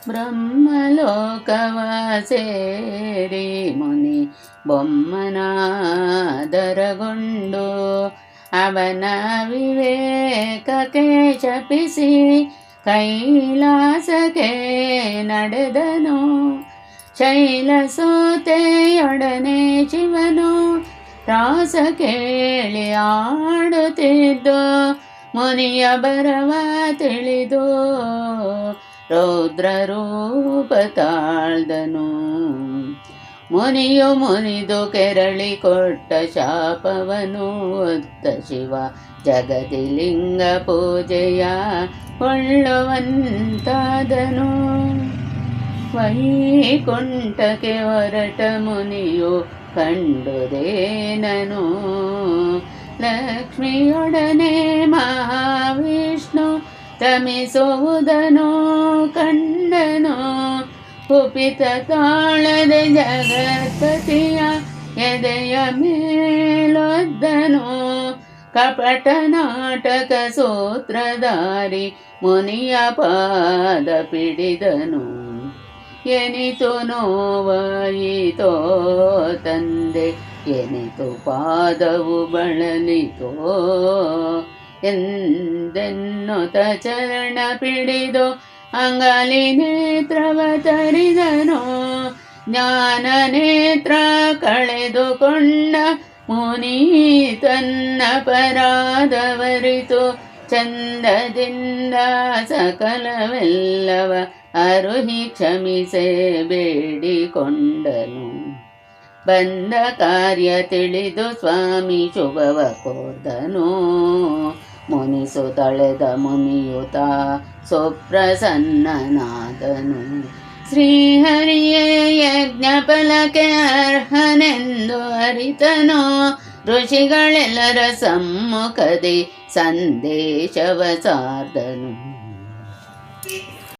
ಬ್ರಹ್ಮಲೋಕವ ಸೇರಿ ಮುನಿ ಬೊಮ್ಮನಾದರಗೊಂಡು ಅವನ ವಿವೇಕಕ್ಕೆ ಶಪಿಸಿ ಕೈಲಾಸಕ್ಕೆ ನಡೆದನು. ಶೈಲಸೋತೆಯೊಡನೆ ಶಿವನು ರಾಸ ಕೇಳಿ ಆಡುತ್ತಿದ್ದು ಮುನಿಯ ಬರವ ತಿಳಿದು ರೌದ್ರ ರೂಪ ತಾಳ್ದನು. ಮುನಿಯು ಮುನಿದು ಕೆರಳಿ ಕೊಟ್ಟ ಶಾಪವನು ಒತ್ತ ಶಿವ ಜಗದಿ ಲಿಂಗ ಪೂಜೆಯ ಕೊಳ್ಳುವಂತಾದನು. ವೈಕುಂಠಕ್ಕೆ ಹೊರಟ ಮುನಿಯು ಕಂಡುದೇನನು ಲಕ್ಷ್ಮಿಯೊಡನೆ ಮಹಾವಿಷ್ಣು ರಮಿಸುವುದನು ಕಂಡನು. ಕುಪಿತ ತಾಳದ ಜಗತ್ಪತಿಯ ಎದೆಯ ಮೇಲೊದ್ದನು. ಕಪಟ ನಾಟಕ ಸೂತ್ರಧಾರಿ ಮುನಿಯ ಪಾದ ಪಿಡಿದನು. ಎನಿತು ನೋವಾಯಿತೋ ತಂದೆ, ಎನಿತು ಪಾದವು ಬಳಲಿತೋ ಎಂದೆನ್ನುತ ಚರಣ ಪಿಡಿದು ಅಂಗಾಲಿ ನೇತ್ರವ ತರಿದನು. ಜ್ಞಾನ ನೇತ್ರ ಕಳೆದುಕೊಂಡ ಮುನಿ ತನ್ನ ಪರಾಧವರಿತು ಚಂದದಿಂದ ಸಕಲವೆಲ್ಲವ ಅರುಹಿ ಕ್ಷಮಿಸೆ ಬೇಡಿಕೊಂಡನು. ಬಂದ ಕಾರ್ಯ ತಿಳಿದು ಸ್ವಾಮಿ ಶುಭವ ಕೋರ್ದನು. ಮುನಿಸು ತಳೆದ ಮುನಿಯುತ ಸುಪ್ರಸನ್ನನಾದನು. ಶ್ರೀಹರಿಯೇ ಯಜ್ಞ ಫಲಕ್ಕೆ ಅರ್ಹನೆಂದು ಅರಿತನು. ಋಷಿಗಳೆಲ್ಲರ ಸಮ್ಮುಖದಿ ಸಂದೇಶವ ಸಾರ್ದನು.